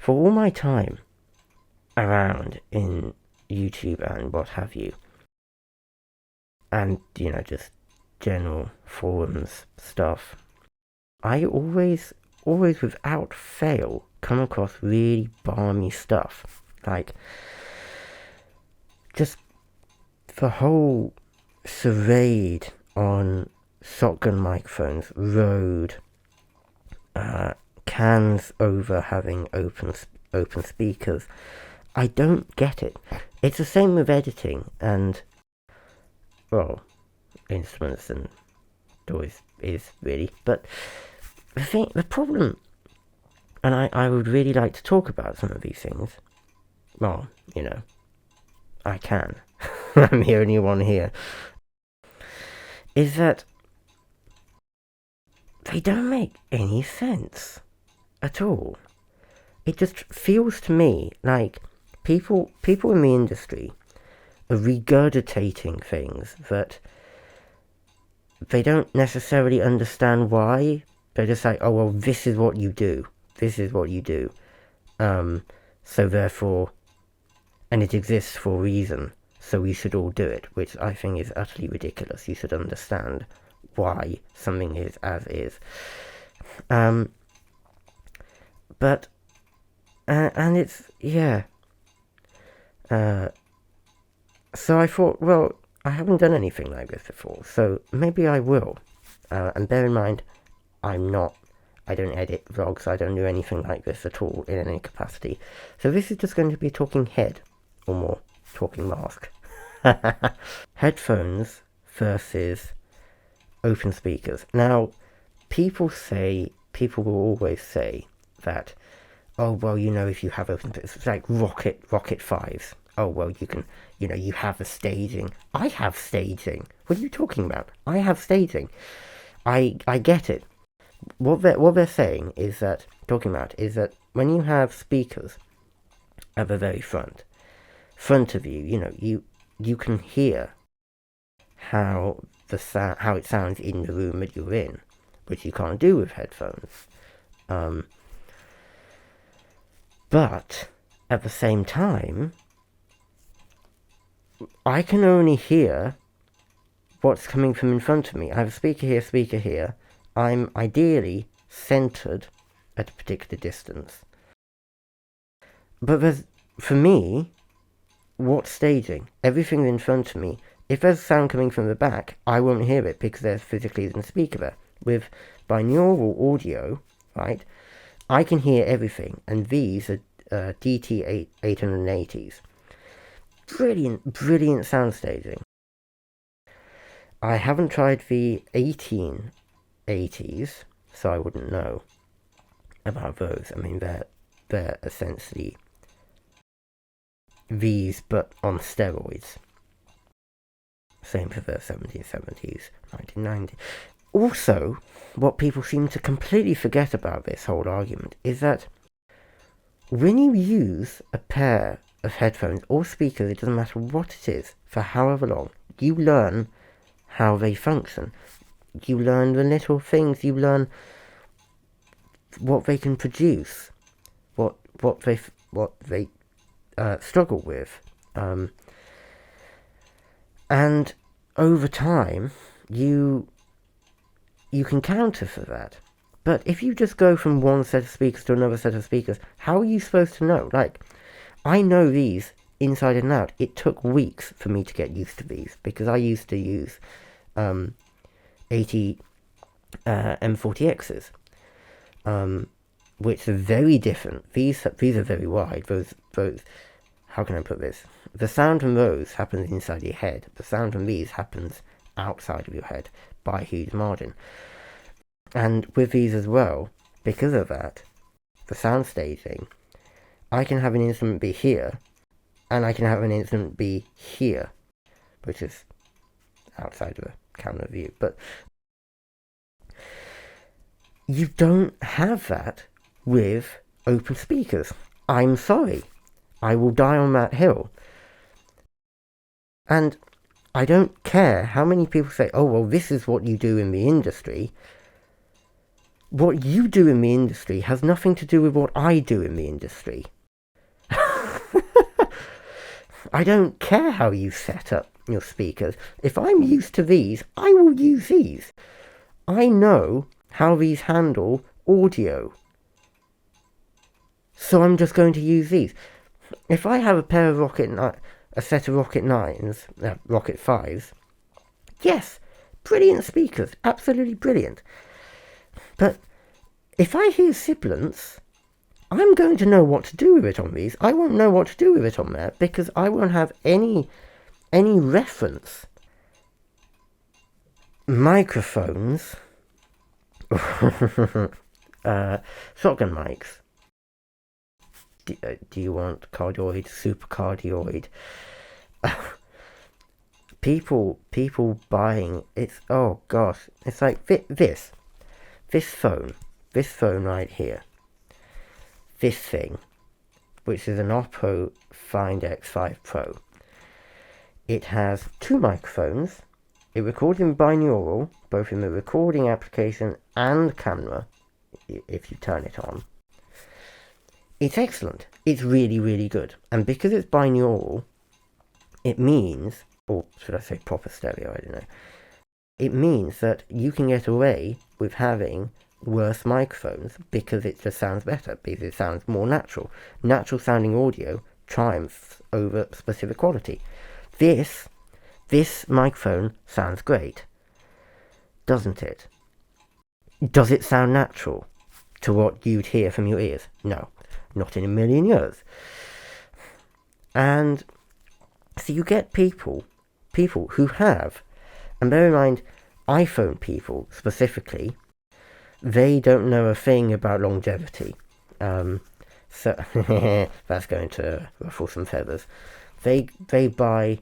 for all my time around in YouTube and what have you, and, just general forums stuff, I always without fail come across really balmy stuff. Like, just the whole charade on shotgun microphones, Rode, cans over having open speakers. I don't get it. It's the same with editing and, well, instruments and toys is really. But the problem, and I would really like to talk about some of these things. Well, I can. I'm the only one here. Is that they don't make any sense at all. It just feels to me like people in the industry are regurgitating things that they don't necessarily understand why. They're just like, oh, well, this is what you do. This is what you do. So therefore, and it exists for a reason, so we should all do it, which I think is utterly ridiculous. You should understand why something is as is. But, and it's, yeah. So I thought, well, I haven't done anything like this before, so maybe I will. And bear in mind, I don't edit vlogs, I don't do anything like this at all in any capacity. So this is just going to be talking head, or more, talking mask. Headphones versus open speakers. Now, people will always say that, oh, well, if you have open speakers, it's like Rocket 5s. Oh, well, you can, you have the staging. I have staging. What are you talking about? I have staging. I get it. What they're saying is that, when you have speakers at the very front of you, you can hear how it sounds in the room that you're in, which you can't do with headphones. But at the same time, I can only hear what's coming from in front of me. I have a speaker here. I'm ideally centered at a particular distance. But for me, what's staging? Everything in front of me. If there's sound coming from the back, I won't hear it because there physically isn't a speaker there. With binaural audio, right, I can hear everything, and these are DT 880s. Brilliant sound staging. I haven't tried the 1880s, so I wouldn't know about those. I mean, they're essentially these, but on steroids. Same for the 1770s, 1990s. Also, what people seem to completely forget about this whole argument is that when you use a pair of headphones or speakers, it doesn't matter what it is, for however long, you learn how they function. You learn the little things, you learn what they can produce, what they struggle with, and over time you can counter for that. But if you just go from one set of speakers to another set of speakers, how are you supposed to know? Like, I know these inside and out. It took weeks for me to get used to these, because I used to use 80 M40Xs, which are very different. These are very wide. Those, how can I put this? The sound from those happens inside your head. The sound from these happens outside of your head by a huge margin. And with these as well, because of that, the sound staging, I can have an instrument be here, and I can have an instrument be here, which is outside of the camera view. But you don't have that with open speakers. I'm sorry. I will die on that hill. And I don't care how many people say, oh, well, this is what you do in the industry. what you do in the industry has nothing to do with what I do in the industry. I don't care how you set up your speakers. If I'm used to these, I will use these. I know how these handle audio. So I'm just going to use these. If I have a set of Rocket 9s, Rocket 5s, yes, brilliant speakers, absolutely brilliant. But if I hear sibilance, I'm going to know what to do with it on these. I won't know what to do with it on there because I won't have any reference. Microphones, shotgun mics. Do you want cardioid, supercardioid? People buying, it's, oh gosh, it's like this phone right here. This thing, which is an Oppo Find X5 Pro. It has two microphones. It records in binaural, both in the recording application and camera, if you turn it on. It's excellent. It's really, really good. And because it's binaural, it means, or should I say proper stereo, I don't know. It means that you can get away with having worse microphones because it just sounds better, because it sounds more natural. Natural sounding audio triumphs over specific quality. This microphone sounds great, doesn't it? Does it sound natural to what you'd hear from your ears? No, not in a million years. And so you get people who have, and bear in mind, iPhone people specifically, they don't know a thing about longevity. So that's going to ruffle some feathers. They buy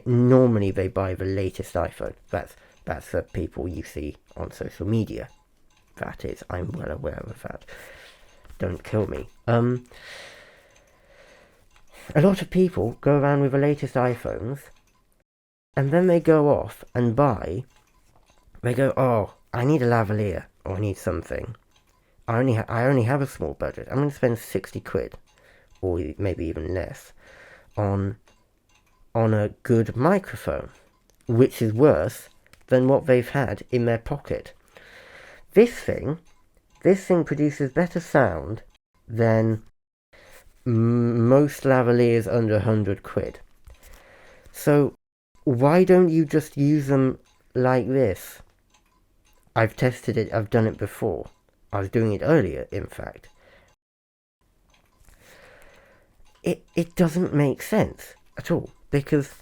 normally they buy the latest iPhone. That's the people you see on social media. That is, I'm well aware of that. Don't kill me. A lot of people go around with the latest iPhones, and then they go off and buy. They go, oh, I need a lavalier, or I need something. I only have a small budget. I'm going to spend 60 quid, or maybe even less, on a good microphone, which is worse than what they've had in their pocket. This thing produces better sound than most lavaliers under 100 quid. So why don't you just use them like this? I've tested it, I've done it before. I was doing it earlier, in fact. It doesn't make sense at all, because,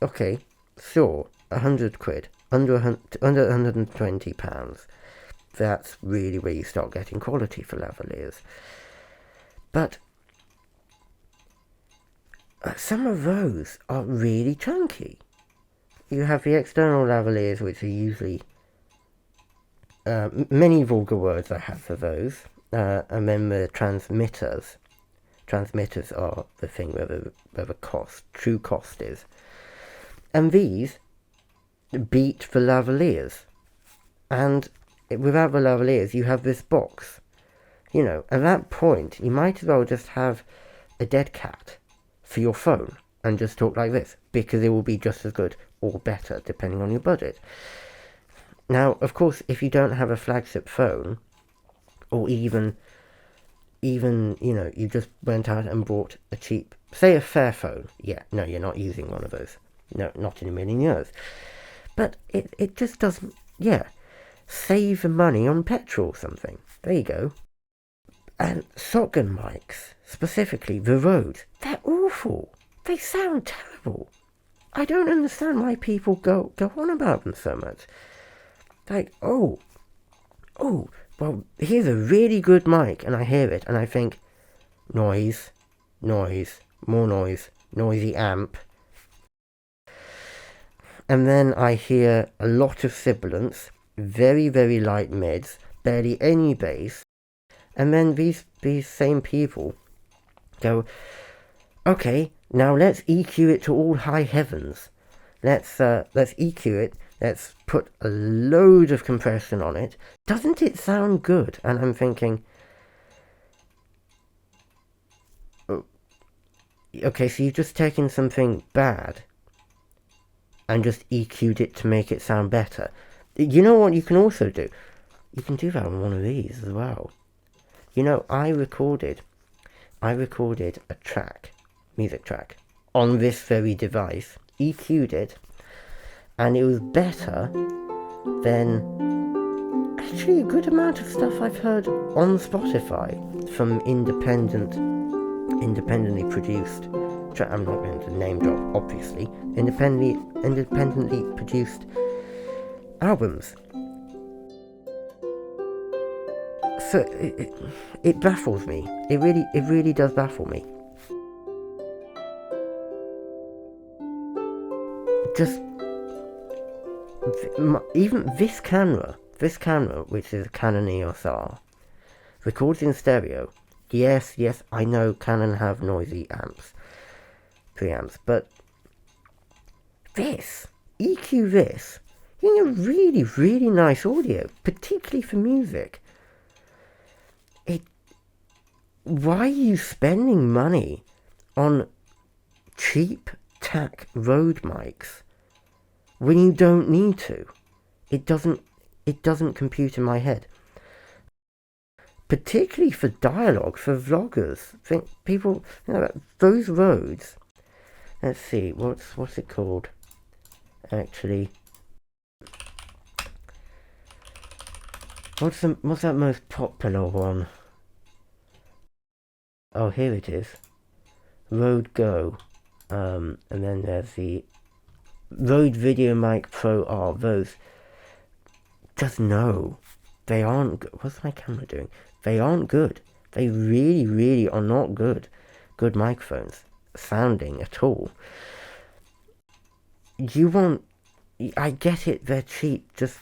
okay, sure, 100 quid, under £120, that's really where you start getting quality for lavaliers. But some of those are really chunky. You have the external lavaliers, which are usually many vulgar words I have for those, and then the transmitters. Transmitters are the thing where the true cost is. And these beat the lavaliers. And without the lavaliers, you have this box. You know, at that point, you might as well just have a dead cat for your phone and just talk like this, because it will be just as good or better, depending on your budget. Now, of course, if you don't have a flagship phone, or even, you know, you just went out and bought a cheap, say a Fairphone. Yeah, no, you're not using one of those. No, not in a million years. But it just doesn't, save money on petrol or something. There you go. And shotgun mics, specifically, the Rode, they're awful. They sound terrible. I don't understand why people go on about them so much. Like, oh, well, here's a really good mic, and I hear it, and I think, noise, more noise, noisy amp. And then I hear a lot of sibilance, very, very light mids, barely any bass. And then these same people go, okay, now let's EQ it to all high heavens. Let's EQ it Let's put a load of compression on it. Doesn't it sound good? And I'm thinking, oh, okay, so you've just taken something bad and just EQ'd it to make it sound better. You know what you can also do? You can do that on one of these as well. You know, I recorded a track, music track, on this very device, EQ'd it, and it was better than actually a good amount of stuff I've heard on Spotify from independently produced. I'm not going to name drop, obviously. Independently produced albums. So it baffles me. It really does baffle me. Just even this camera, which is a Canon EOS R, records in stereo. Yes, I know Canon have noisy preamps, but EQ this, you know, really nice audio, particularly for music. Why are you spending money on cheap tack Rode mics when you don't need to? It doesn't compute in my head. Particularly for dialogue, for vloggers. Think people, you know, those Rodes. Let's see, what's it called? Actually, what's that most popular one? Oh, here it is. Rode Go. And then there's the Rode Video Mic Pro R. Those, just no, they aren't good. What's my camera doing? They aren't good. They really are not good microphones sounding at all. I get it, they're cheap, just,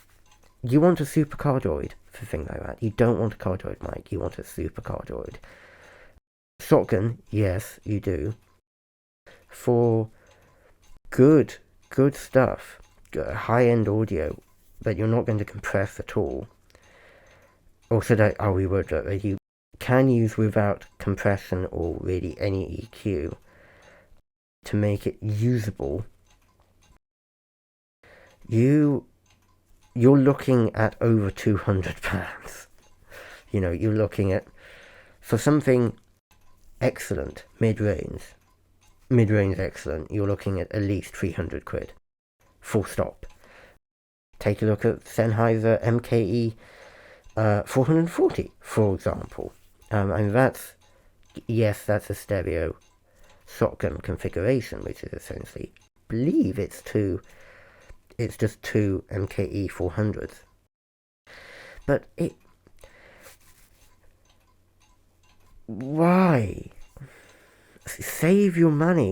you want a super cardioid for things like that. You don't want a cardioid mic, you want a super cardioid. Shotgun, yes, you do. For good stuff, high-end audio that you're not going to compress at all. Also, that you can use without compression or really any EQ to make it usable. You're looking at over £200. You know, you're looking at, for something excellent, mid-range excellent, you're looking at least £300. Full stop. Take a look at Sennheiser MKE 440, for example. And that's a stereo shotgun configuration, which is essentially, I believe it's just two MKE 400s. But why? Save your money.